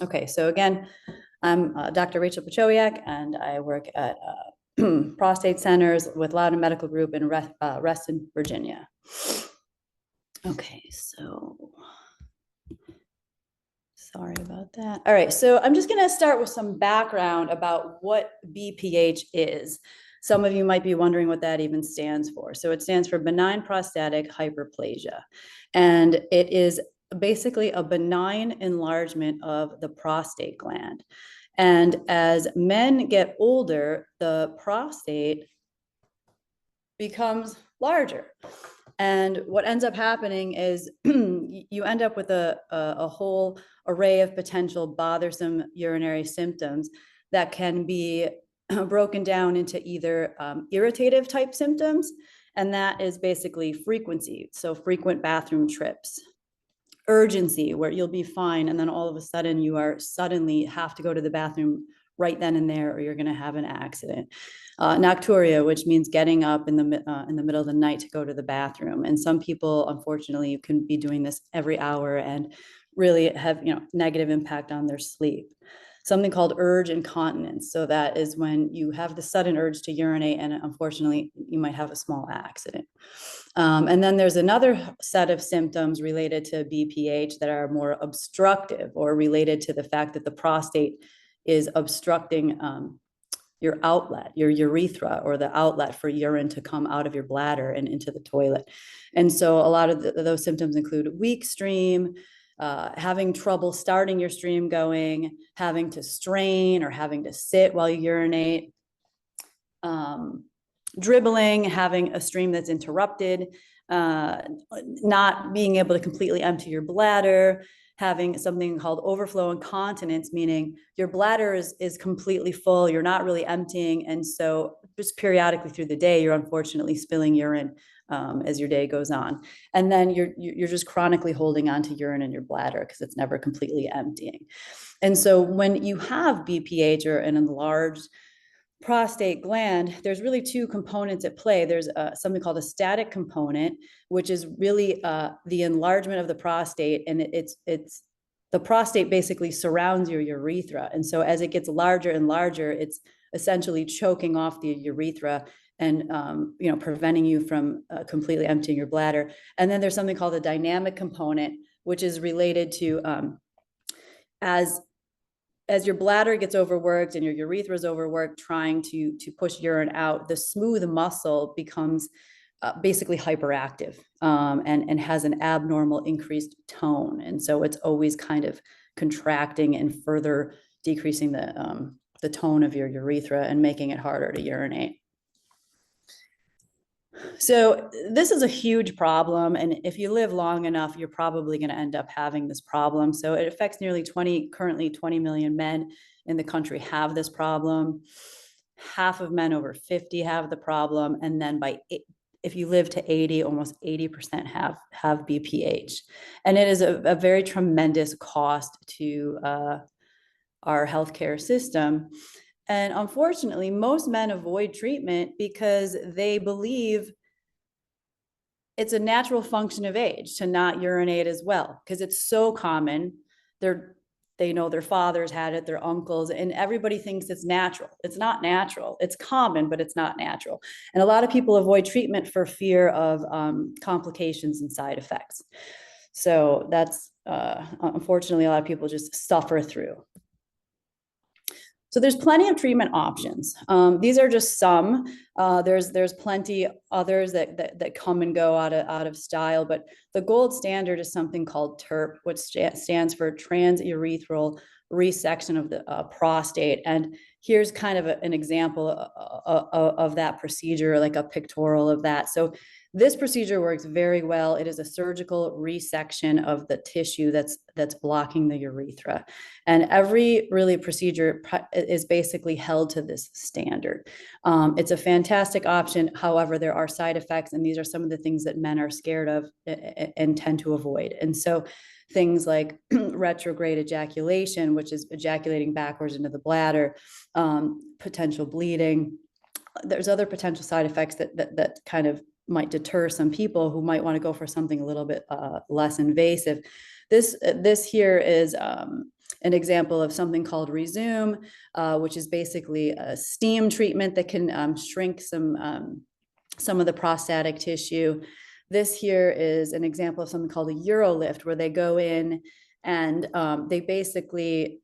Okay, so again, I'm Dr. Rachel Piechowiak, and I work at prostate centers with Loudoun Medical Group in Reston, Virginia. Okay, so sorry about that. All right, so I'm just going to start with some background about what BPH is. Some of you might be wondering what that even stands for. So it stands for benign prostatic hyperplasia, and it is basically a benign enlargement of the prostate gland. And as men get older, the prostate becomes larger. And what ends up happening is you end up with a whole array of potential bothersome urinary symptoms that can be broken down into either irritative type symptoms, and that is basically frequency. So frequent bathroom trips, urgency, where you'll be fine, and then all of a sudden you are suddenly have to go to the bathroom right then and there, or you're going to have an accident. Nocturia, which means getting up in the middle of the night to go to the bathroom, and some people, unfortunately, can be doing this every hour and really have negative impact on their sleep. Something called urge incontinence. So that is when you have the sudden urge to urinate, and unfortunately, you might have a small accident. And then there's another set of symptoms related to BPH that are more obstructive, or related to the fact that the prostate is obstructing your outlet, your urethra, or the outlet for urine to come out of your bladder and into the toilet. And so a lot of those symptoms include weak stream, having trouble starting your stream going, having to strain or having to sit while you urinate, dribbling, having a stream that's interrupted, not being able to completely empty your bladder, having something called overflow incontinence, meaning your bladder is completely full, you're not really emptying, and so just periodically through the day, you're unfortunately spilling urine as your day goes on. And then you're just chronically holding on to urine in your bladder because it's never completely emptying. And so when you have BPH, or an enlarged prostate gland, there's really two components at play. There's something called a static component, which is really the enlargement of the prostate, and it's the prostate basically surrounds your urethra, and so as it gets larger and larger, it's essentially choking off the urethra and preventing you from completely emptying your bladder. And then there's something called a dynamic component, which is related to as your bladder gets overworked and your urethra is overworked trying to push urine out, the smooth muscle becomes basically hyperactive and has an abnormal increased tone. And so it's always kind of contracting and further decreasing the tone of your urethra and making it harder to urinate. So this is a huge problem, and if you live long enough, you're probably going to end up having this problem. So it affects currently 20 million men in the country have this problem. Half of men over 50 have the problem, and then if you live to 80, almost 80% have BPH. And it is a very tremendous cost to our healthcare system. And unfortunately, most men avoid treatment because they believe it's a natural function of age to not urinate as well, because it's so common. They know their fathers had it, their uncles, and everybody thinks it's natural. It's not natural. It's common, but it's not natural. And a lot of people avoid treatment for fear of complications and side effects. So that's unfortunately, a lot of people just suffer through. So there's plenty of treatment options. These are just some. There's plenty others that come and go out of style, but the gold standard is something called TURP, which stands for transurethral resection of the prostate. And here's kind of an example of that procedure, like a pictorial of that. So this procedure works very well. It is a surgical resection of the tissue that's blocking the urethra. And every really procedure is basically held to this standard. It's a fantastic option. However, there are side effects, and these are some of the things that men are scared of and tend to avoid. And so things like retrograde ejaculation, which is ejaculating backwards into the bladder, potential bleeding. There's other potential side effects that kind of might deter some people who might want to go for something a little bit less invasive. This here is an example of something called Rezūm, which is basically a steam treatment that can shrink some of the prostatic tissue. This here is an example of something called a Urolift, where they go in and they basically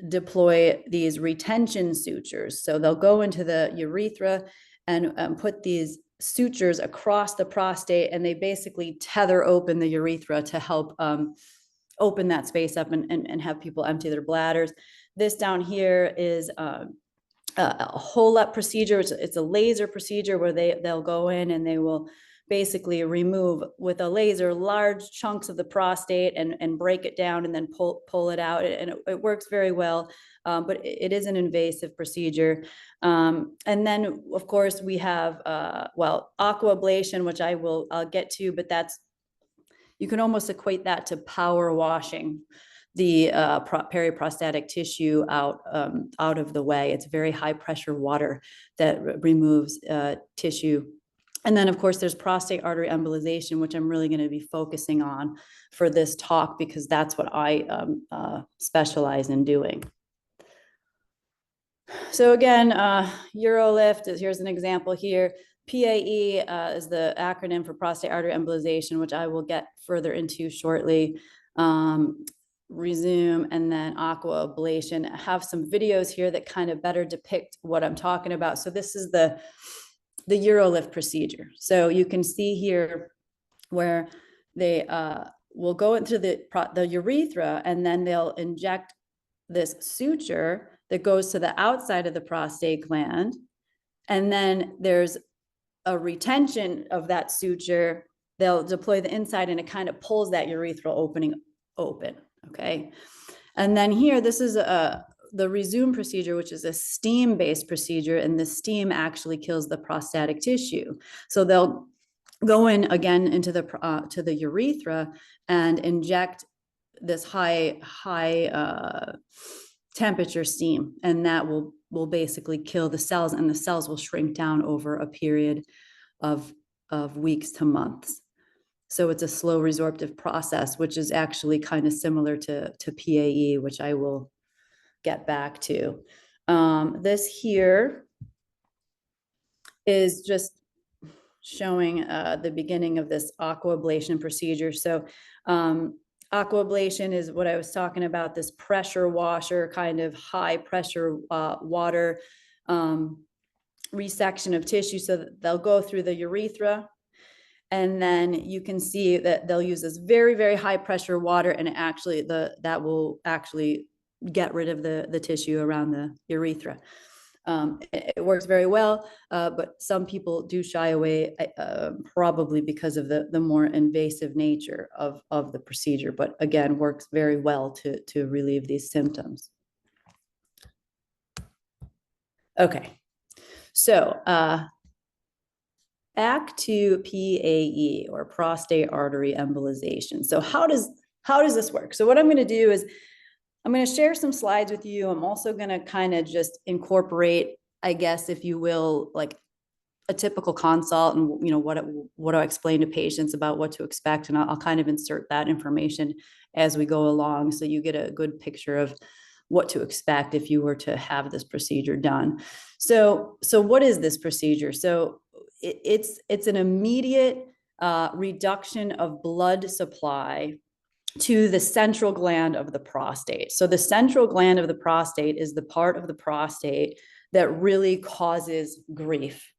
deploy these retention sutures. So they'll go into the urethra and put these sutures across the prostate, and they basically tether open the urethra to help open that space up and have people empty their bladders. This down here is a hole-up procedure. It's a laser procedure where they'll go in and they will basically remove with a laser large chunks of the prostate and break it down and then pull it out. And it works very well, but it is an invasive procedure. And then, of course, we have, aquablation, which I'll get to, but you can almost equate that to power washing the periprostatic tissue out of the way. It's very high pressure water that removes tissue. And then, of course, there's prostate artery embolization, which I'm really going to be focusing on for this talk because that's what I specialize in doing. So again, Urolift, here's an example here. PAE is the acronym for prostate artery embolization, which I will get further into shortly. Rezūm, and then aquablation. I have some videos here that kind of better depict what I'm talking about. So this is the Urolift procedure. So you can see here where they will go into the urethra, and then they'll inject this suture that goes to the outside of the prostate gland. And then there's a retention of that suture. They'll deploy the inside, and it kind of pulls that urethral opening open. Okay. And then here, this is the Rezūm procedure, which is a steam-based procedure, and the steam actually kills the prostatic tissue. So they'll go in again into to the urethra and inject this high temperature steam, and that will basically kill the cells, and the cells will shrink down over a period of weeks to months. So it's a slow resorptive process, which is actually kind of similar to PAE, which I will get back to. This here is just showing the beginning of this aquablation procedure. So aquablation is what I was talking about, this pressure washer, kind of high pressure water resection of tissue. So that they'll go through the urethra, and then you can see that they'll use this very, very high pressure water, and that will actually get rid of the tissue around the urethra. It works very well, but some people do shy away, probably because of the more invasive nature of the procedure, but again, works very well to relieve these symptoms. Okay, so back to PAE, or prostate artery embolization. So how does this work? So what I'm going to do is I'm going to share some slides with you. I'm also going to kind of just incorporate, I guess, if you will, like a typical consult, and what I explain to patients about what to expect, and I'll kind of insert that information as we go along, so you get a good picture of what to expect if you were to have this procedure done. So what is this procedure? So it's an immediate reduction of blood supply to the central gland of the prostate. So the central gland of the prostate is the part of the prostate that really causes grief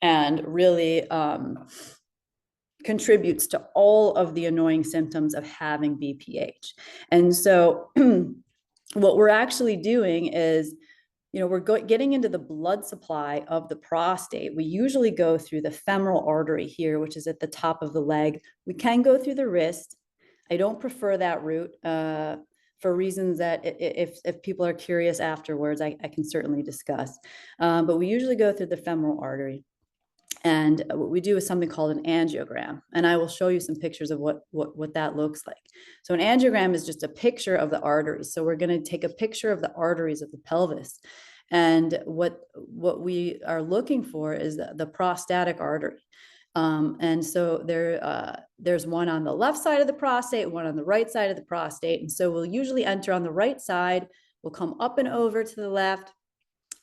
and really contributes to all of the annoying symptoms of having BPH. And so what we're actually doing is, we're getting into the blood supply of the prostate. We usually go through the femoral artery here, which is at the top of the leg. We can go through the wrist. I don't prefer that route for reasons that if people are curious afterwards, I can certainly discuss. But we usually go through the femoral artery. And what we do is something called an angiogram. And I will show you some pictures of what that looks like. So an angiogram is just a picture of the arteries. So we're going to take a picture of the arteries of the pelvis. And what we are looking for is the prostatic artery. And so there's one on the left side of the prostate, one on the right side of the prostate. And so we'll usually enter on the right side, we'll come up and over to the left,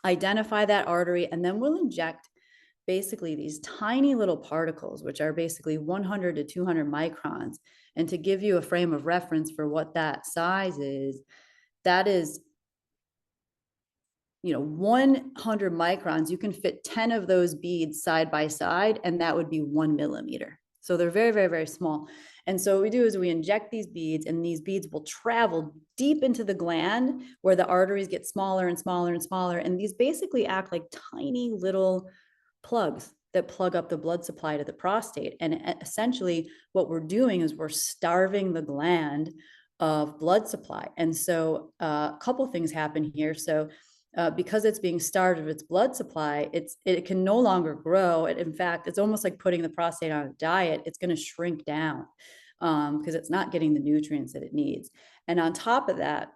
identify that artery, and then we'll inject basically these tiny little particles, which are basically 100 to 200 microns. And to give you a frame of reference for what that size is, that is, 100 microns, you can fit 10 of those beads side by side, and that would be 1 millimeter. So they're very, very, very small. And so what we do is we inject these beads, and these beads will travel deep into the gland where the arteries get smaller and smaller and smaller. And these basically act like tiny little plugs that plug up the blood supply to the prostate. And essentially what we're doing is we're starving the gland of blood supply. And so a couple things happen here. So because it's being starved of its blood supply, it can no longer grow. In fact, it's almost like putting the prostate on a diet. It's going to shrink down because it's not getting the nutrients that it needs. And on top of that,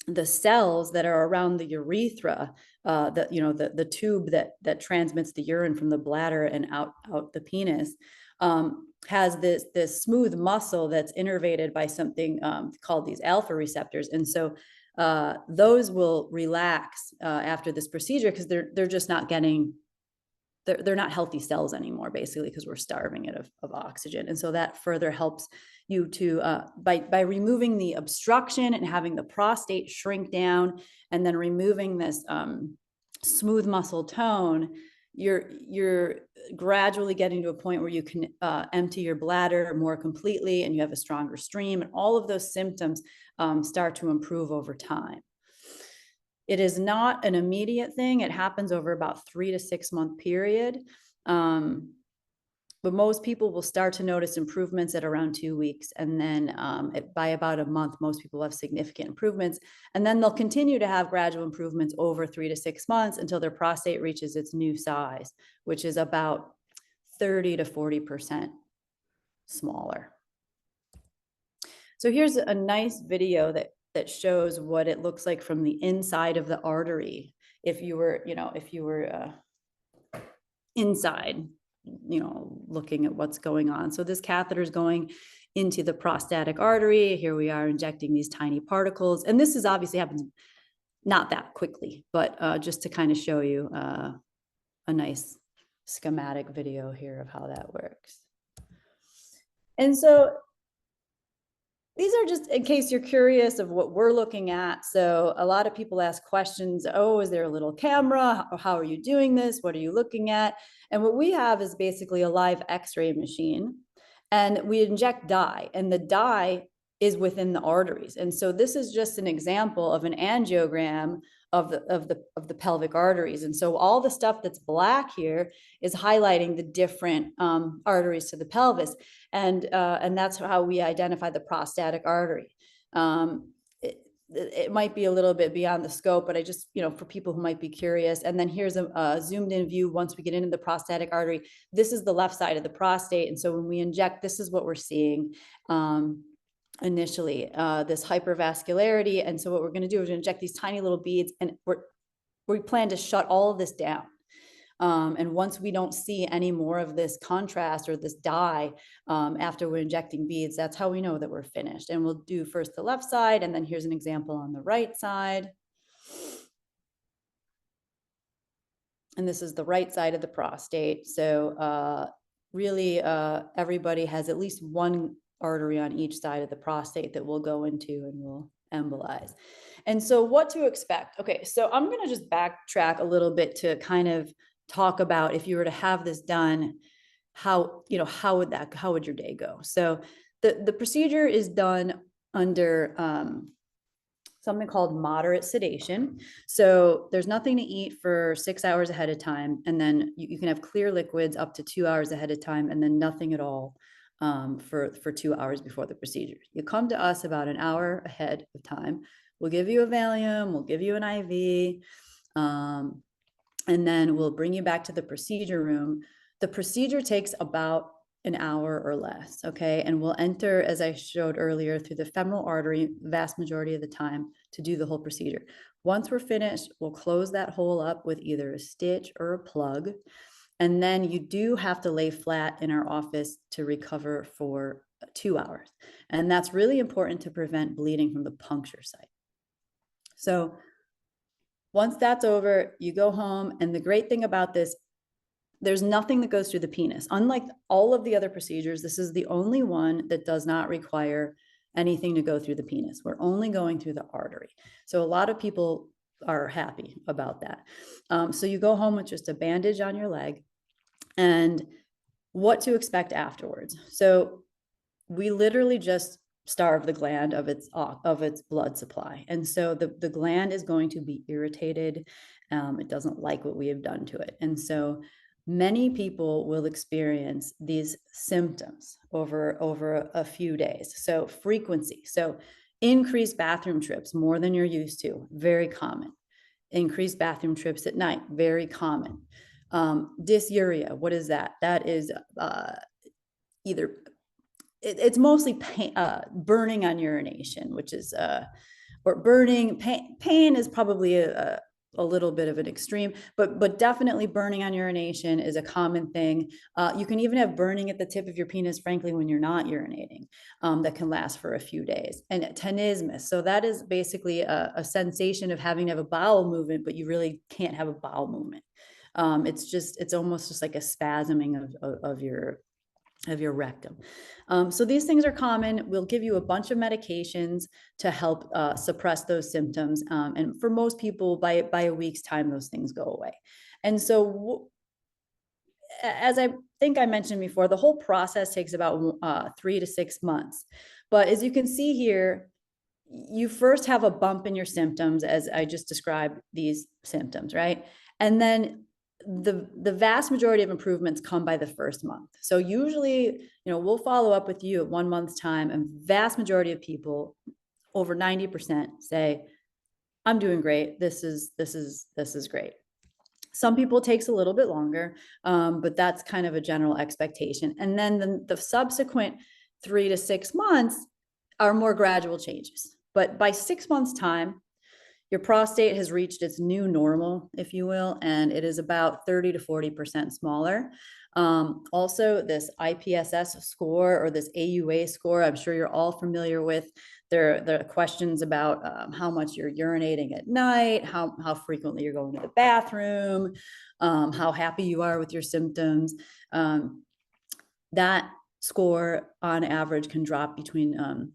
the cells that are around the urethra, the tube that transmits the urine from the bladder and out the penis, has this smooth muscle that's innervated by something called these alpha receptors. And so those will relax after this procedure because they're just not getting, they're not healthy cells anymore, basically, because we're starving it of oxygen. And so that further helps you to, by removing the obstruction and having the prostate shrink down, and then removing this smooth muscle tone, you're gradually getting to a point where you can empty your bladder more completely, and you have a stronger stream, and all of those symptoms start to improve over time. It is not an immediate thing. It happens over about 3 to 6 month period. But most people will start to notice improvements at around 2 weeks. And then by about a month, most people have significant improvements. And then they'll continue to have gradual improvements over 3 to 6 months until their prostate reaches its new size, which is about 30 to 40% smaller. So here's a nice video that shows what it looks like from the inside of the artery. If you were inside, looking at what's going on. So this catheter is going into the prostatic artery. Here we are injecting these tiny particles. And this is obviously happens not that quickly, but just to kind of show you a nice schematic video here of how that works. And so these are just in case you're curious of what we're looking at. So a lot of people ask questions. Oh, is there a little camera? How are you doing this? What are you looking at? And what we have is basically a live X-ray machine, and we inject dye, and the dye is within the arteries. And so this is just an example of an angiogram of the pelvic arteries. And so all the stuff that's black here is highlighting the different arteries to the pelvis. And that's how we identify the prostatic artery. It might be a little bit beyond the scope, but I just, for people who might be curious. And then here's a zoomed in view once we get into the prostatic artery. This is the left side of the prostate. And so when we inject, this is what we're seeing initially, this hypervascularity. And so what we're going to do is inject these tiny little beads, and we plan to shut all of this down. And once we don't see any more of this contrast or this dye after we're injecting beads, that's how we know that we're finished. And we'll do first the left side, and then here's an example on the right side. And this is the right side of the prostate. So really everybody has at least one artery on each side of the prostate that we'll go into and we'll embolize. And so what to expect? Okay, so I'm going to just backtrack a little bit to kind of talk about if you were to have this done, how would your day go? So the procedure is done under something called moderate sedation. So there's nothing to eat for 6 hours ahead of time. And then you can have clear liquids up to 2 hours ahead of time, and then nothing at all for 2 hours before the procedure. You come to us about an hour ahead of time. We'll give you a Valium, we'll give you an IV, and then we'll bring you back to the procedure room. The procedure takes about an hour or less, okay? And we'll enter, as I showed earlier, through the femoral artery, vast majority of the time, to do the whole procedure. Once we're finished, we'll close that hole up with either a stitch or a plug. And then you do have to lay flat in our office to recover for 2 hours. And that's really important to prevent bleeding from the puncture site. So once that's over, you go home. And the great thing about this, there's nothing that goes through the penis. Unlike all of the other procedures, this is the only one that does not require anything to go through the penis. We're only going through the artery. So a lot of people are happy about that. So you go home with just a bandage on your leg, and what to expect afterwards. So we literally just starve the gland of its blood supply. And so the gland is going to be irritated. It doesn't like what we have done to it. And so many people will experience these symptoms over a few days. So frequency. So increased bathroom trips, more than you're used to, very common. Increased bathroom trips at night, very common. Dysuria, what is that? That is either, it's mostly pain, burning on urination, which is, or burning, pain is probably a little bit of an extreme, but definitely burning on urination is a common thing. You can even have burning at the tip of your penis, frankly, when you're not urinating, that can last for a few days. And tenesmus, so that is basically a sensation of having to have a bowel movement, but you really can't have a bowel movement. It's almost just like a spasming of your rectum. So these things are common. We'll give you a bunch of medications to help suppress those symptoms. And for most people, by a week's time, those things go away. And so as I think I mentioned before, the whole process takes about 3 to 6 months. But as you can see here, you first have a bump in your symptoms, as I just described these symptoms, right? And then the vast majority of improvements come by the first month. So usually, we'll follow up with you at 1 month's time, and vast majority of people, over 90%, say, I'm doing great. This is great. Some people it takes a little bit longer, but that's kind of a general expectation. And then the subsequent 3 to 6 months are more gradual changes. But by 6 months' time, your prostate has reached its new normal, if you will, and it is about 30 to 40% smaller. Also, this IPSS score, or this AUA score, I'm sure you're all familiar with. There are questions about how much you're urinating at night, how frequently you're going to the bathroom, how happy you are with your symptoms. That score on average can drop between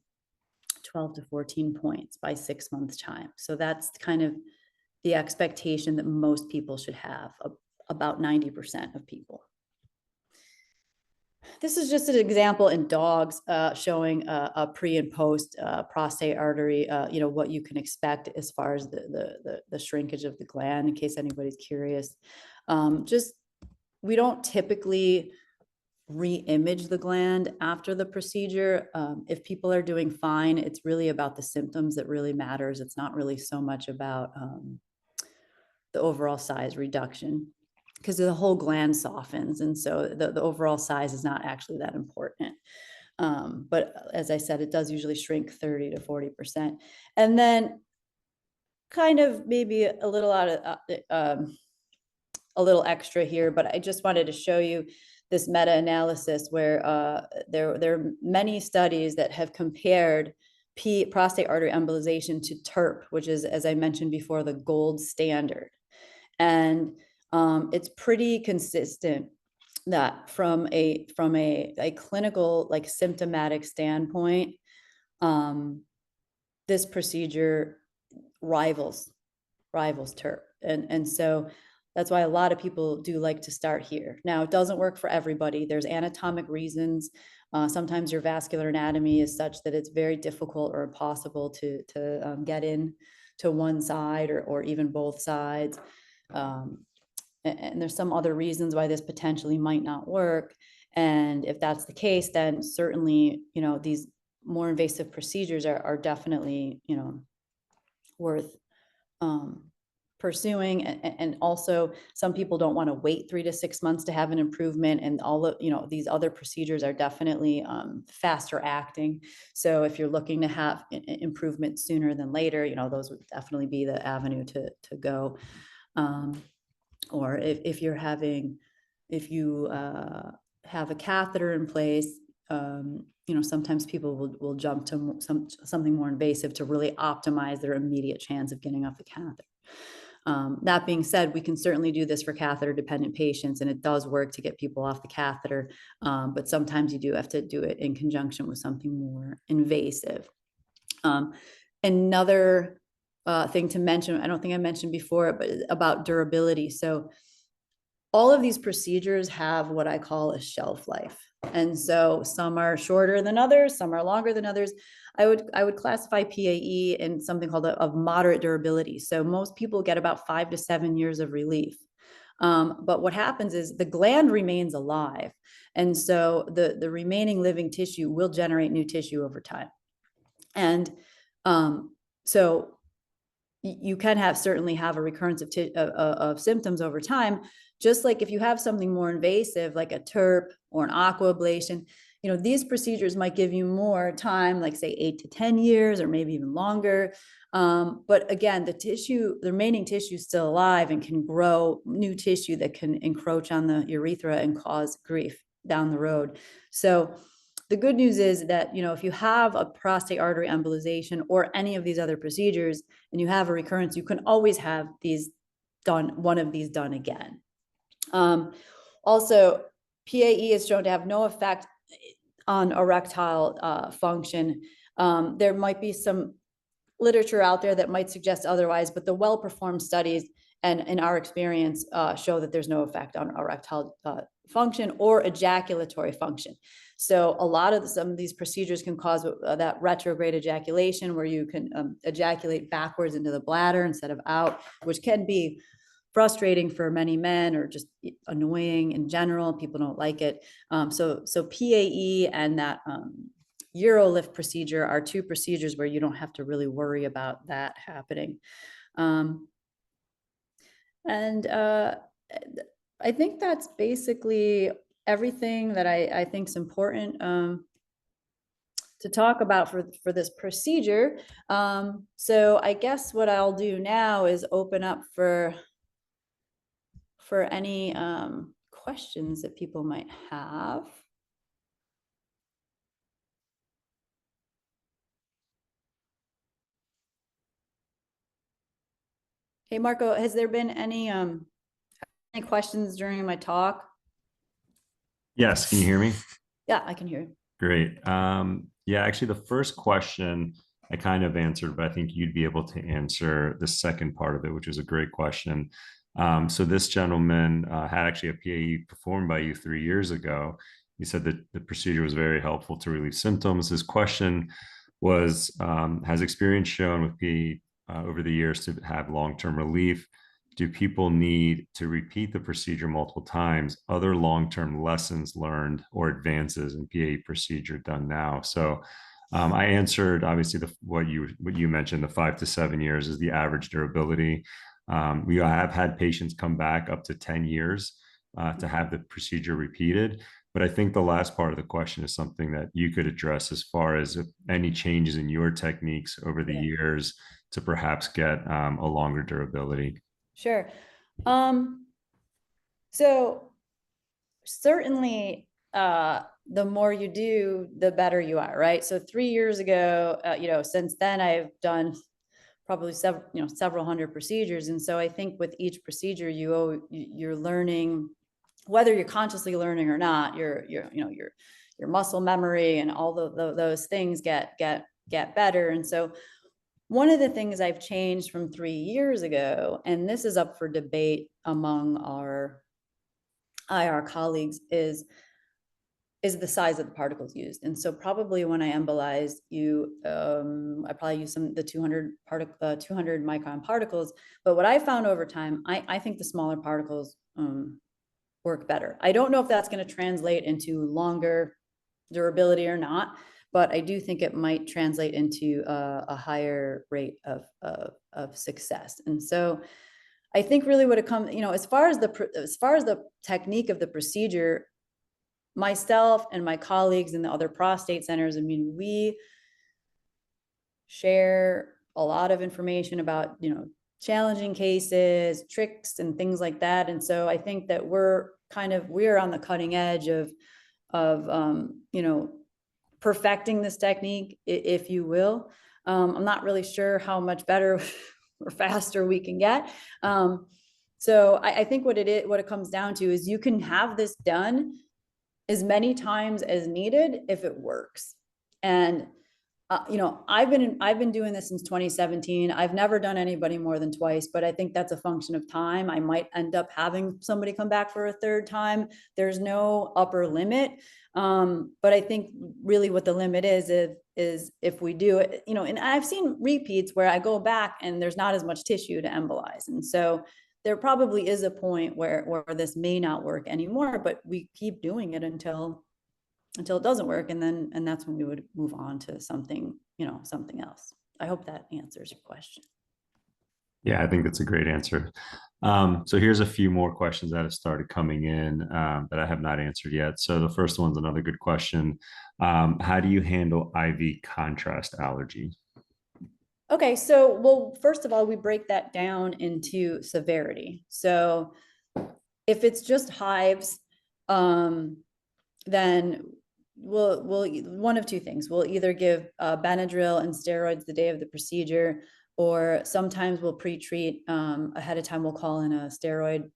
12 to 14 points by 6 months' time. So that's kind of the expectation that most people should have, about 90% of people. This is just an example in dogs showing a pre and post prostate artery, what you can expect as far as the shrinkage of the gland, in case anybody's curious. We don't typically re-image the gland after the procedure. If people are doing fine, it's really about the symptoms that really matters. It's not really so much about the overall size reduction, because the whole gland softens, and so the overall size is not actually that important. But as I said, it does usually shrink 30 to 40%. And then kind of maybe a little a little extra here, but I just wanted to show you this meta-analysis where there are many studies that have compared prostate artery embolization to TURP, which is, as I mentioned before, the gold standard. And it's pretty consistent that from a clinical, like, symptomatic standpoint, this procedure rivals TURP. And so that's why a lot of people do like to start here. Now, it doesn't work for everybody. There's anatomic reasons. Sometimes your vascular anatomy is such that it's very difficult or impossible to get in to one side or even both sides. And there's some other reasons why this potentially might not work. And if that's the case, then certainly, these more invasive procedures are definitely, worth pursuing. And also, some people don't want to wait 3 to 6 months to have an improvement, and all of these other procedures are definitely faster acting. So if you're looking to have improvement sooner than later, those would definitely be the avenue to go. Or if you're having if you have a catheter in place, sometimes people will jump to something more invasive to really optimize their immediate chance of getting off the catheter. That being said, we can certainly do this for catheter dependent patients, and it does work to get people off the catheter. But sometimes you do have to do it in conjunction with something more invasive. Another thing to mention, I don't think I mentioned before, but about durability. So all of these procedures have what I call a shelf life. And so some are shorter than others, some are longer than others. I would classify PAE in something called of moderate durability. So most people get about 5 to 7 years of relief. But what happens is the gland remains alive. And so the remaining living tissue will generate new tissue over time. And so you can certainly have a recurrence of symptoms over time, just like if you have something more invasive, like a TURP or an aquablation. These procedures might give you more time, like say 8 to 10 years, or maybe even longer. But again, the remaining tissue is still alive and can grow new tissue that can encroach on the urethra and cause grief down the road. So the good news is that, if you have a prostate artery embolization or any of these other procedures and you have a recurrence, you can always have one of these done again. Also, PAE is shown to have no effect on erectile function. There might be some literature out there that might suggest otherwise, but the well-performed studies and in our experience show that there's no effect on erectile function or ejaculatory function. So some of these procedures can cause that retrograde ejaculation, where you can ejaculate backwards into the bladder instead of out, which can be frustrating for many men, or just annoying in general. People don't like it. So PAE and that Urolift procedure are two procedures where you don't have to really worry about that happening. And I think that's basically everything that I think is important to talk about for this procedure. So I guess what I'll do now is open up for any questions that people might have. Hey, Marco, has there been any questions during my talk? Yes, can you hear me? Yeah, I can hear you. Great. Yeah, actually, the first question I kind of answered, but I think you'd be able to answer the second part of it, which is a great question. So this gentleman had actually a PAE performed by you 3 years ago. He said that the procedure was very helpful to relieve symptoms. His question was, has experience shown with PAE over the years to have long-term relief? Do people need to repeat the procedure multiple times? Other long-term lessons learned or advances in PAE procedure done now? So I answered, obviously, what you mentioned, the 5 to 7 years is the average durability. We have had patients come back up to 10 years to have the procedure repeated. But I think the last part of the question is something that you could address, as far as any changes in your techniques over the years to perhaps get a longer durability. Sure. So certainly, the more you do, the better you are, right? So 3 years ago, since then I've done probably several hundred procedures. And so I think with each procedure, you're learning, whether you're consciously learning or not, your muscle memory and all those things get better. And so one of the things I've changed from 3 years ago, and this is up for debate among our IR colleagues, is the size of the particles used. And so probably when I embolized you, I probably used the 200 micron particles. But what I found over time, I think the smaller particles work better. I don't know if that's going to translate into longer durability or not, but I do think it might translate into a higher rate of success. And so I think really what it comes, as far as the technique of the procedure, myself and my colleagues in the other prostate centers, I mean, we share a lot of information about, challenging cases, tricks, and things like that. And so I think that we're we're on the cutting edge of, you know, perfecting this technique, if you will. I'm not really sure how much better or faster we can get. So I think what it comes down to is you can have this done as many times as needed if it works. And you know, I've been doing this since 2017. I've never done anybody more than twice, but I think that's a function of time. I might end up having somebody come back for a third time. There's no upper limit. But I think really what the limit is if we do it, you know, and I've seen repeats where I go back and there's not as much tissue to embolize. And so there probably is a point where this may not work anymore, but we keep doing it until it doesn't work. And that's when we would move on to something, you know, something else. I hope that answers your question. Yeah, I think that's a great answer. So here's a few more questions that have started coming in that I have not answered yet. So the first one's another good question. How do you handle IV contrast allergy? Okay, so, well, first of all, we break that down into severity. So if it's just hives, then we'll one of two things. We'll either give Benadryl and steroids the day of the procedure, or sometimes we'll pre-treat ahead of time. We'll call in a steroid.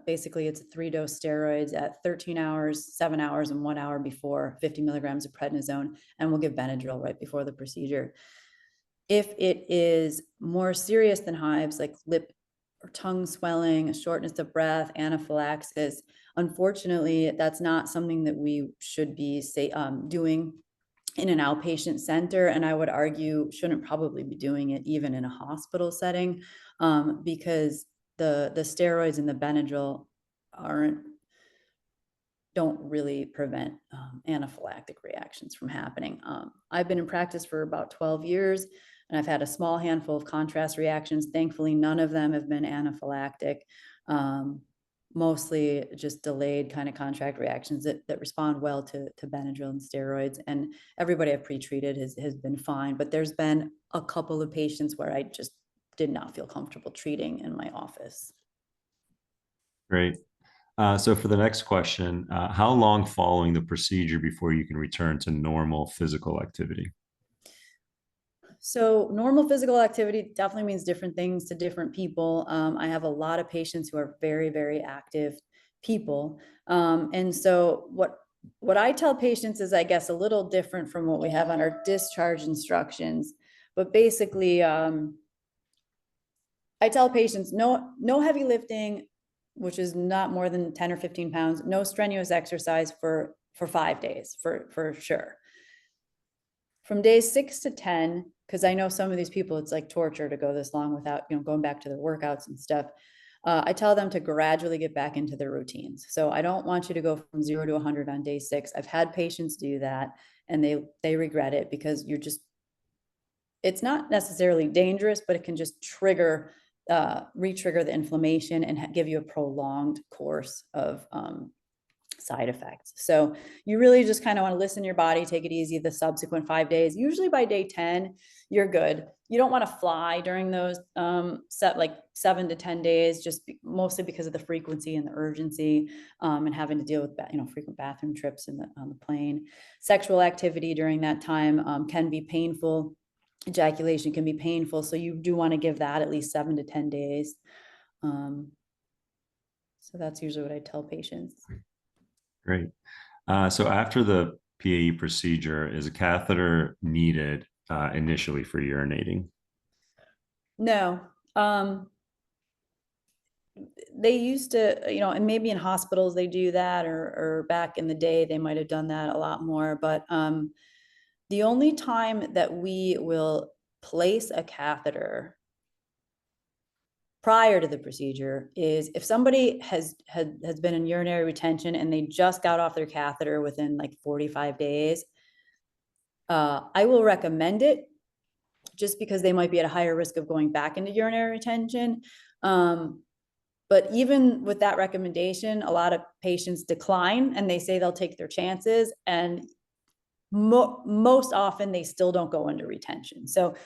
Basically, it's a 3-dose steroids at 13 hours, 7 hours, and 1 hour before, 50 milligrams of prednisone, and we'll give Benadryl right before the procedure. If it is more serious than hives, like lip or tongue swelling, shortness of breath, anaphylaxis, unfortunately, that's not something that we should be doing in an outpatient center. And I would argue shouldn't probably be doing it even in a hospital setting, because the steroids and the Benadryl don't really prevent anaphylactic reactions from happening. I've been in practice for about 12 years, and I've had a small handful of contrast reactions. Thankfully, none of them have been anaphylactic. Mostly just delayed kind of contract reactions that respond well to Benadryl and steroids. And everybody I've pre-treated has been fine, but there's been a couple of patients where I just did not feel comfortable treating in my office. Great. So for the next question, how long following the procedure before you can return to normal physical activity? So normal physical activity definitely means different things to different people. I have a lot of patients who are very, very active people. And so what I tell patients is, I guess, a little different from what we have on our discharge instructions. But basically, I tell patients no heavy lifting, which is not more than 10 or 15 pounds, no strenuous exercise for 5 days for sure. From days 6 to 10, because I know some of these people, it's like torture to go this long without, you know, going back to their workouts and stuff. I tell them to gradually get back into their routines. So I don't want you to go from 0 to 100 on day 6. I've had patients do that, and they regret it, because it's not necessarily dangerous, but it can just re-trigger the inflammation and give you a prolonged course of side effects. So you really just kind of want to listen to your body, take it easy the subsequent 5 days. Usually by day 10, you're good. You don't want to fly during those like 7 to 10 days, mostly because of the frequency and the urgency, and having to deal with frequent bathroom trips on the plane. Sexual activity during that time can be painful. Ejaculation can be painful. So you do want to give that at least 7 to 10 days. So that's usually what I tell patients. Great. So after the PAE procedure, is a catheter needed initially for urinating? No. They used to, and maybe in hospitals they do that, or back in the day they might have done that a lot more. But the only time that we will place a catheter prior to the procedure is if somebody has been in urinary retention and they just got off their catheter within like 45 days. I will recommend it, just because they might be at a higher risk of going back into urinary retention. But even with that recommendation, a lot of patients decline and they say they'll take their chances, and most often they still don't go into retention. So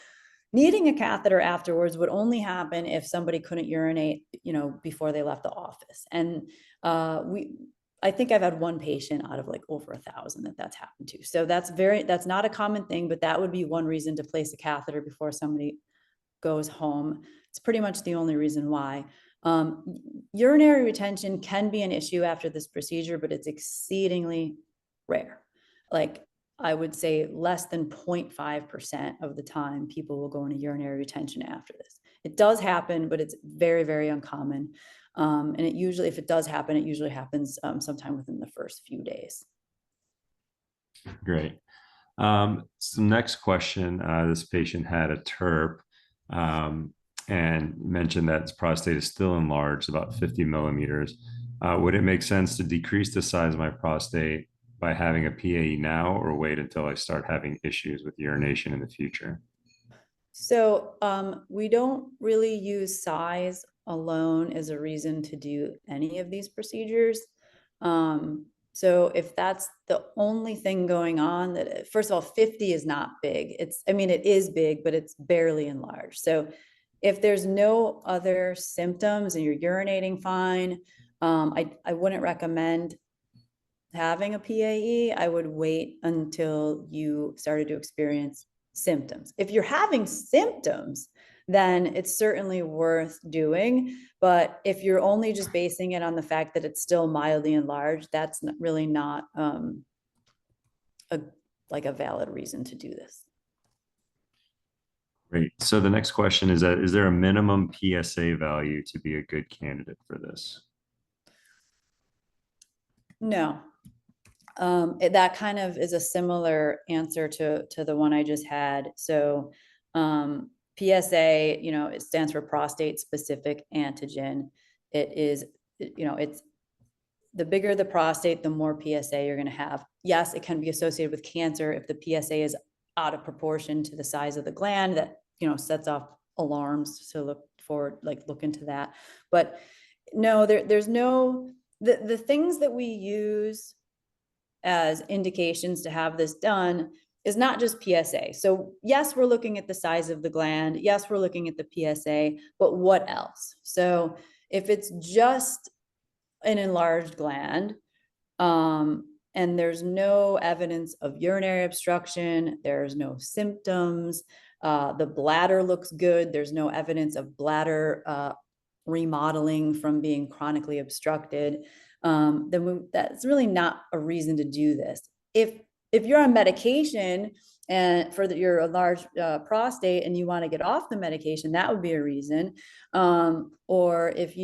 Needing a catheter afterwards would only happen if somebody couldn't urinate, before they left the office. And I think I've had one patient out of like over 1,000 that's happened to. So that's not a common thing, but that would be one reason to place a catheter before somebody goes home. It's pretty much the only reason why. Urinary retention can be an issue after this procedure, but it's exceedingly rare. Like, I would say less than 0.5% of the time people will go into urinary retention after this. It does happen, but it's very, very uncommon. And it usually, if it does happen, it usually happens sometime within the first few days. Great. So next question, this patient had a TURP and mentioned that his prostate is still enlarged, about 50 millimeters. Would it make sense to decrease the size of my prostate by having a PAE now, or wait until I start having issues with urination in the future? So we don't really use size alone as a reason to do any of these procedures. So if that's the only thing going on, that first of all, 50 is not big. It is big, but it's barely enlarged. So if there's no other symptoms and you're urinating fine, I wouldn't recommend having a PAE. I would wait until you started to experience symptoms. If you're having symptoms, then it's certainly worth doing. But if you're only just basing it on the fact that it's still mildly enlarged, that's really not a valid reason to do this. Great. So the next question is that, is there a minimum PSA value to be a good candidate for this? No. That kind of is a similar answer to the one I just had. So PSA, it stands for prostate specific antigen. It's the bigger the prostate, the more PSA you're going to have. Yes, it can be associated with cancer if the PSA is out of proportion to the size of the gland. That sets off alarms. So look into that. But no, there's no the things that we use as indications to have this done is not just PSA. So yes, we're looking at the size of the gland. Yes, we're looking at the PSA, but what else? So if it's just an enlarged gland, and there's no evidence of urinary obstruction, there's no symptoms, the bladder looks good, there's no evidence of bladder remodeling from being chronically obstructed, then that's really not a reason to do this. If you're on medication and for your enlarged prostate and you want to get off the medication, that would be a reason. Or if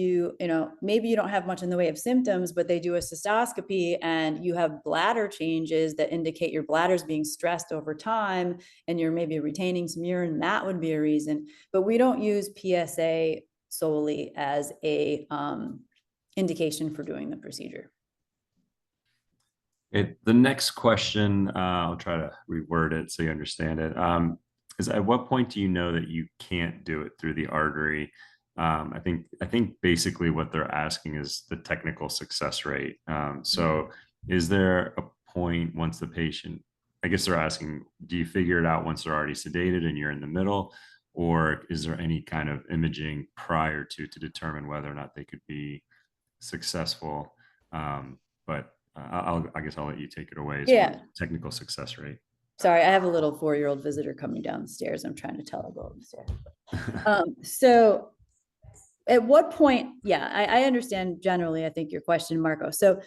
maybe you don't have much in the way of symptoms, but they do a cystoscopy and you have bladder changes that indicate your bladder's being stressed over time and you're maybe retaining some urine, that would be a reason. But we don't use PSA solely as a indication for doing the procedure. The next question, I'll try to reword it so you understand it, is at what point do you know that you can't do it through the artery? I think basically what they're asking is the technical success rate. So is there a point once the patient, I guess they're asking, do you figure it out once they're already sedated and you're in the middle? Or is there any kind of imaging prior to determine whether or not they could be successful? But I guess I'll let you take it away. Yeah. Technical success rate. Sorry, I have a little 4-year-old visitor coming down the stairs. I'm trying to tell her go up the stairs. So at what point, I understand generally, I think your question, Marco. So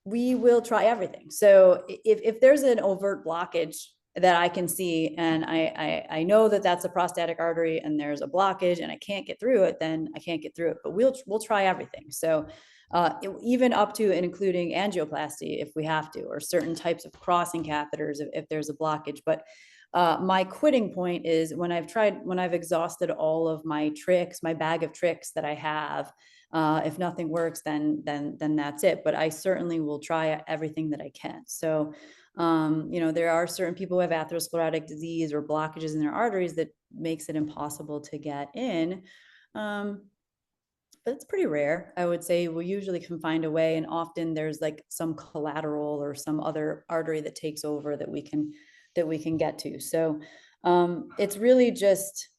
we will try everything. So if there's an overt blockage that I can see, and I know that that's a prostatic artery and there's a blockage and I can't get through it, then I can't get through it, but we'll try everything. So even up to and including angioplasty if we have to, or certain types of crossing catheters if there's a blockage. But my quitting point is when I've exhausted all of my tricks, my bag of tricks that I have. If nothing works, then that's it. But I certainly will try everything that I can. So, there are certain people who have atherosclerotic disease or blockages in their arteries that makes it impossible to get in. But it's pretty rare. I would say we usually can find a way, and often there's like some collateral or some other artery that takes over that we can get to. So It's really just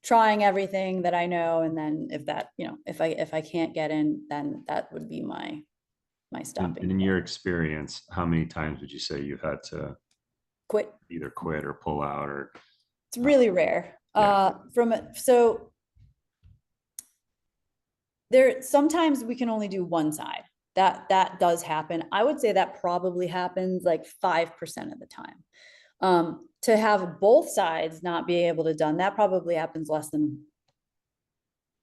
trying everything that I know. And then if that, if I can't get in, then that would be my stopping And in point. your experience, how many times would you say you've had to Quit. either quit or pull out or? It's really rare. Yeah. So there, sometimes we can only do one side. That does happen. I would say that probably happens like 5% of the time. To have both sides not be able to done, that probably happens less than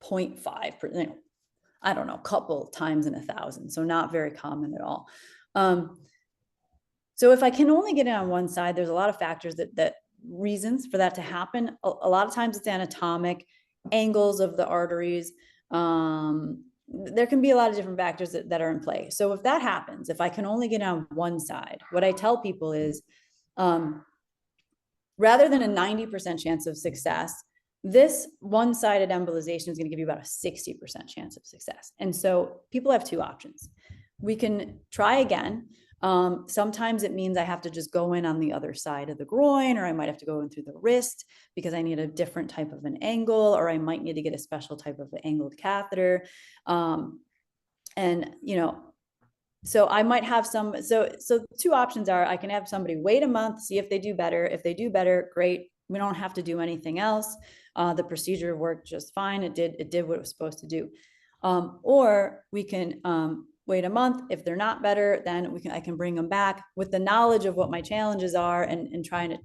0.5%. I don't know, a couple times in 1,000. So not very common at all. So if I can only get it on one side, there's a lot of factors that reasons for that to happen. A lot of times it's anatomic, angles of the arteries. There can be a lot of different factors that are in play. So if that happens, if I can only get on one side, what I tell people is, rather than a 90% chance of success, this one-sided embolization is going to give you about a 60% chance of success. And so people have two options. We can try again. Sometimes it means I have to just go in on the other side of the groin, or I might have to go in through the wrist because I need a different type of an angle, or I might need to get a special type of angled catheter. So I might have some, so two options are, I can have somebody wait a month, see if they do better. If they do better, great. We don't have to do anything else. The procedure worked just fine. It did what it was supposed to do. Or we can wait a month. If they're not better, then I can bring them back with the knowledge of what my challenges are and trying to,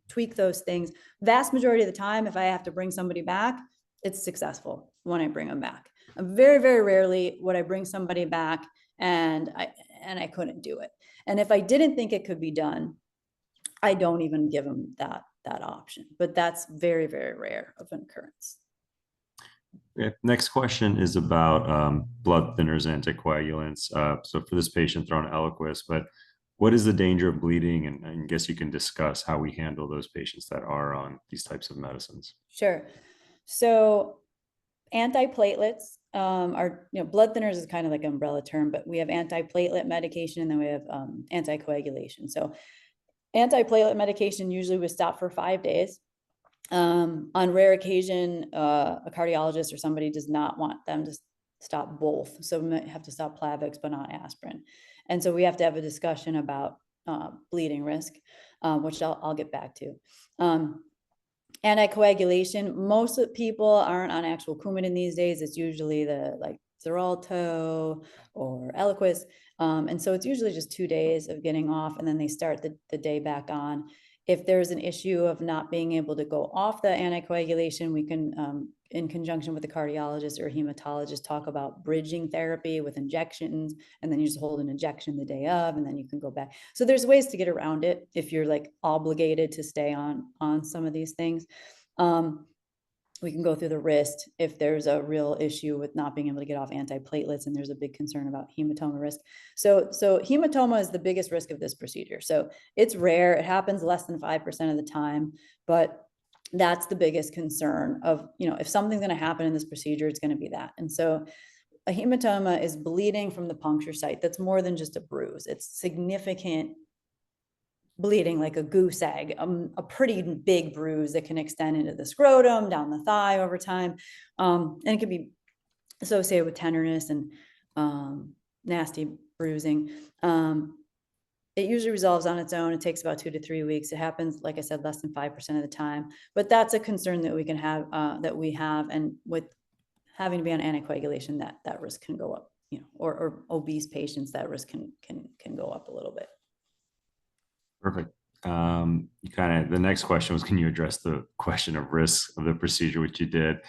tweak those things. Vast majority of the time, if I have to bring somebody back, it's successful when I bring them back. Very, very rarely would I bring somebody back and I couldn't do it. And if I didn't think it could be done, I don't even give them that option. But that's very, very rare of an occurrence. Okay. Next question is about blood thinners, anticoagulants. So for this patient, they're on Eliquis, but what is the danger of bleeding? And I guess you can discuss how we handle those patients that are on these types of medicines. Sure. So antiplatelets are, blood thinners is kind of like an umbrella term, but we have antiplatelet medication and then we have anticoagulation. So antiplatelet medication usually we stop for 5 days. On rare occasion, a cardiologist or somebody does not want them to stop both. So we might have to stop Plavix, but not aspirin. And so we have to have a discussion about bleeding risk, which I'll get back to. Anticoagulation, most of the people aren't on actual Coumadin these days. It's usually the like Xarelto or Eliquis. And so it's usually just 2 days of getting off and then they start the day back on. If there's an issue of not being able to go off the anticoagulation, we can, in conjunction with the cardiologist or hematologist, talk about bridging therapy with injections, and then you just hold an injection the day of, and then you can go back. So there's ways to get around it if you're like obligated to stay on some of these things. We can go through the wrist if there's a real issue with not being able to get off antiplatelets and there's a big concern about hematoma risk. So hematoma is the biggest risk of this procedure. So it's rare. It happens less than 5% of the time, but that's the biggest concern of, if something's going to happen in this procedure, it's going to be that. And so a hematoma is bleeding from the puncture site. That's more than just a bruise. It's significant bleeding, like a goose egg, a pretty big bruise that can extend into the scrotum, down the thigh over time. And it can be associated with tenderness and nasty bruising. It usually resolves on its own. It takes about 2 to 3 weeks. It happens, like I said, less than 5% of the time, but that's a concern that we can have, that we have. And with having to be on anticoagulation, that risk can go up, or obese patients, that risk can go up a little bit. Perfect. The next question was, can you address the question of risk of the procedure, which you did,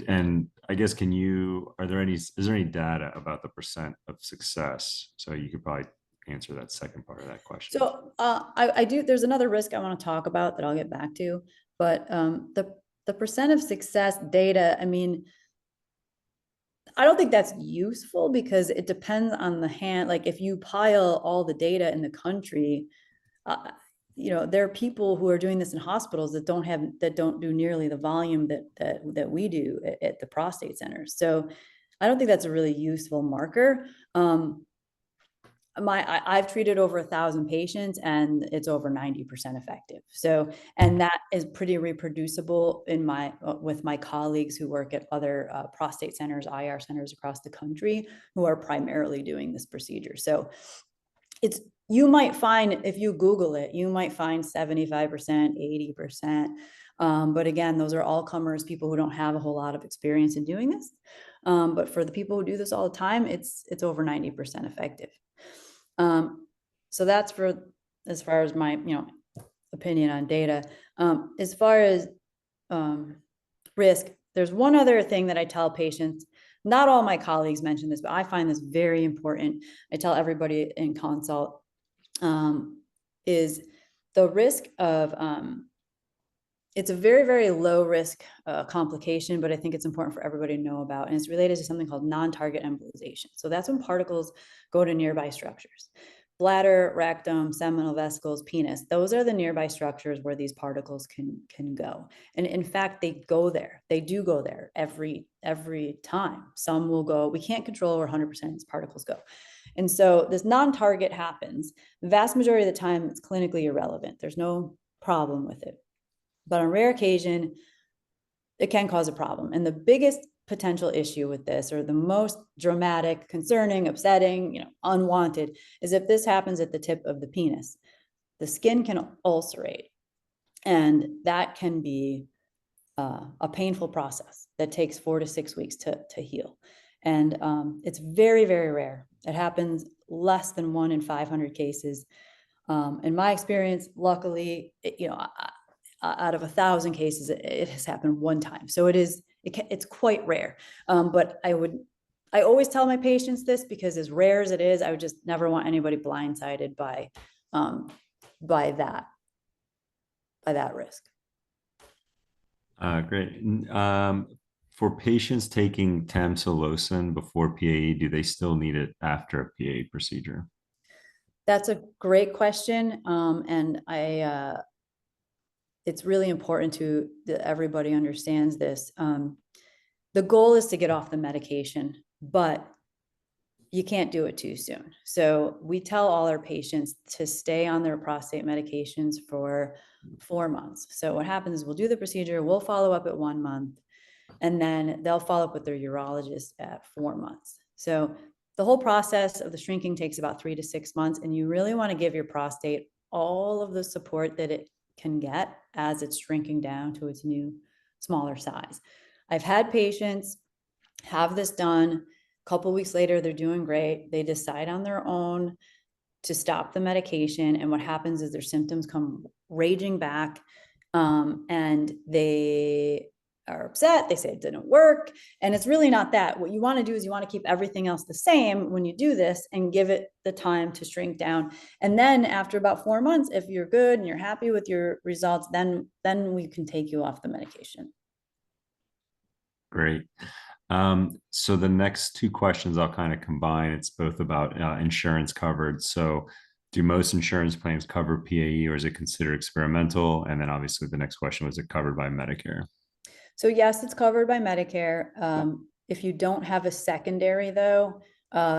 and I guess, is there any data about the percent of success? So you could probably answer that second part of that question. So I do, there's another risk I want to talk about that I'll get back to, but the percent of success data, I mean, I don't think that's useful because it depends on the hand. Like if you pile all the data in the country, there are people who are doing this in hospitals that don't do nearly the volume that we do at the prostate centers. So I don't think that's a really useful marker. I've treated over 1,000 patients and it's over 90% effective. So, and that is pretty reproducible in with my colleagues who work at other prostate centers, IR centers across the country who are primarily doing this procedure. So you might find, if you Google it, you might find 75%, 80%. But again, those are all comers, people who don't have a whole lot of experience in doing this. But for the people who do this all the time, it's over 90% effective. So that's as far as my, opinion on data. As far as risk, there's one other thing that I tell patients. Not all my colleagues mention this, but I find this very important. I tell everybody in consult, is the risk of, it's a very, very low risk complication, but I think it's important for everybody to know about. And it's related to something called non-target embolization. So that's when particles go to nearby structures. Bladder, rectum, seminal vesicles, penis. Those are the nearby structures where these particles can go. And in fact, they go there. They do go there every time. Some will go, we can't control where 100% of these particles go. And so this non-target happens. The vast majority of the time, it's clinically irrelevant. There's no problem with it. But on rare occasion, it can cause a problem. And the biggest potential issue with this, or the most dramatic, concerning, upsetting, unwanted, is if this happens at the tip of the penis. The skin can ulcerate, and that can be a painful process that takes 4 to 6 weeks to heal. And it's very, very rare. It happens less than 1 in 500 cases. In my experience, luckily, out of 1,000 cases, it has happened one time. So it's quite rare. But I always tell my patients this, because as rare as it is, I would just never want anybody blindsided by that risk. Great. For patients taking tamsulosin before PAE, do they still need it after a PAE procedure? That's a great question. And it's really important that everybody understands this. The goal is to get off the medication, but you can't do it too soon. So we tell all our patients to stay on their prostate medications for 4 months. So what happens is we'll do the procedure, we'll follow up at 1 month, and then they'll follow up with their urologist at 4 months. So the whole process of the shrinking takes about 3 to 6 months, and you really want to give your prostate all of the support that it can get as it's shrinking down to its new, smaller size. I've had patients have this done. A couple weeks later, they're doing great. They decide on their own to stop the medication. And what happens is their symptoms come raging back, and they are upset. They say it didn't work. And it's really not that. What you want to do is you want to keep everything else the same when you do this and give it the time to shrink down. And then after about 4 months, if you're good and you're happy with your results, then we can take you off the medication. Great. So the next 2 questions I'll kind of combine. It's both about insurance covered. So do most insurance plans cover PAE, or is it considered experimental? And then obviously the next question, was it covered by Medicare? So yes, it's covered by Medicare. If you don't have a secondary though,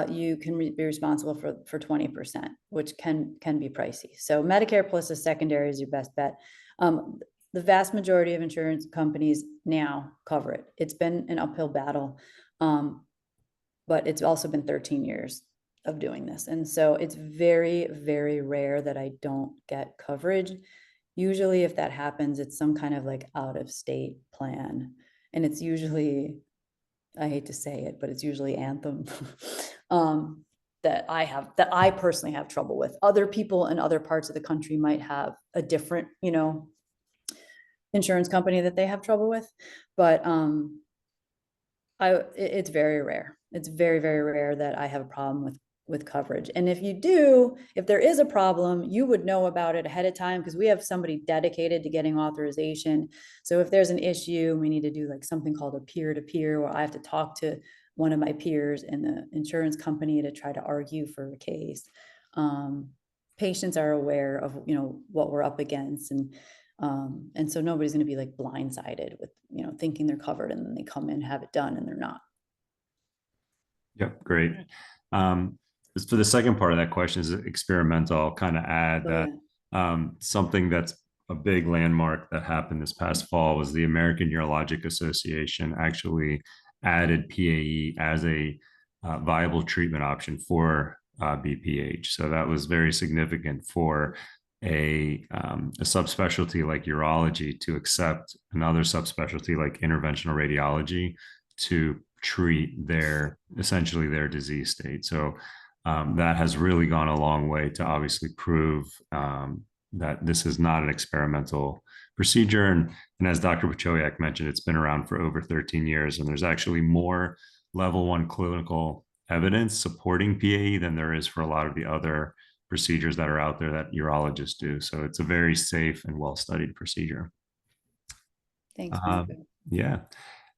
you can be responsible for 20%, which can be pricey. So Medicare plus a secondary is your best bet. The vast majority of insurance companies now cover it. It's been an uphill battle, but it's also been 13 years of doing this. And so it's very, very rare that I don't get coverage. Usually if that happens, it's some kind of like out of state plan. And it's usually, I hate to say it, but it's usually Anthem that I personally have trouble with. Other people in other parts of the country might have a different, insurance company that they have trouble with, but it's very rare. It's very, very rare that I have a problem with coverage. And if there is a problem, you would know about it ahead of time, because we have somebody dedicated to getting authorization. So if there's an issue, we need to do like something called a peer-to-peer, where I have to talk to one of my peers in the insurance company to try to argue for a case. Patients are aware of, what we're up against. And so nobody's going to be like blindsided with, thinking they're covered, and then they come in, have it done, and they're not. Yep. Great. for the second part of that question is experimental. I'll kind of add Oh, that yeah. something that's a big landmark that happened this past fall was the American Urologic Association actually added PAE as a viable treatment option for BPH. So that was very significant for a subspecialty like urology to accept another subspecialty like interventional radiology to treat their essentially their disease state. So that has really gone a long way to obviously prove that this is not an experimental procedure. And as Dr. Piechowiak mentioned, it's been around for over 13 years, and there's actually more level 1 clinical evidence supporting PAE than there is for a lot of the other procedures that are out there that urologists do. So it's a very safe and well-studied procedure. Thanks, Uh, Marco. yeah.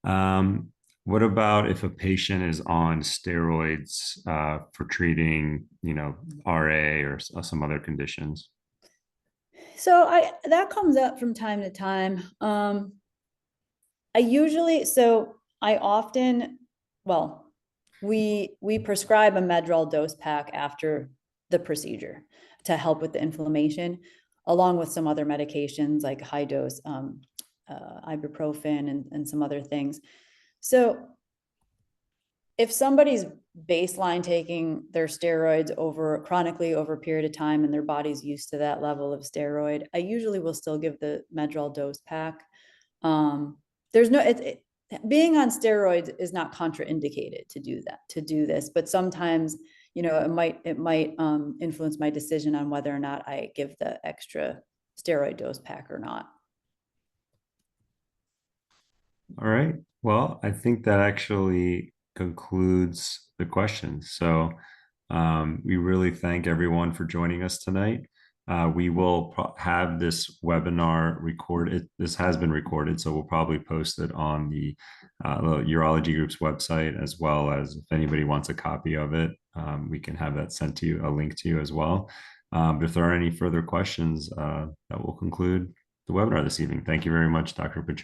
Um, what about if a patient is on steroids for treating, RA or some other conditions? So that comes up from time to time. I often, well, we prescribe a Medrol dose pack after the procedure to help with the inflammation, along with some other medications like high dose ibuprofen and some other things. So if somebody's baseline taking their steroids chronically over a period of time and their body's used to that level of steroid, I usually will still give the Medrol dose pack. There's no, being on steroids is not contraindicated to do this, but sometimes, it might influence my decision on whether or not I give the extra steroid dose pack or not. All right. Well, I think that actually concludes the questions. So we really thank everyone for joining us tonight. We will have this webinar recorded. This has been recorded, so we'll probably post it on the Urology Group's website, as well as if anybody wants a copy of it, we can have that sent to you, a link to you as well. But if there are any further questions, that will conclude the webinar this evening. Thank you very much, Dr. Piechowiak.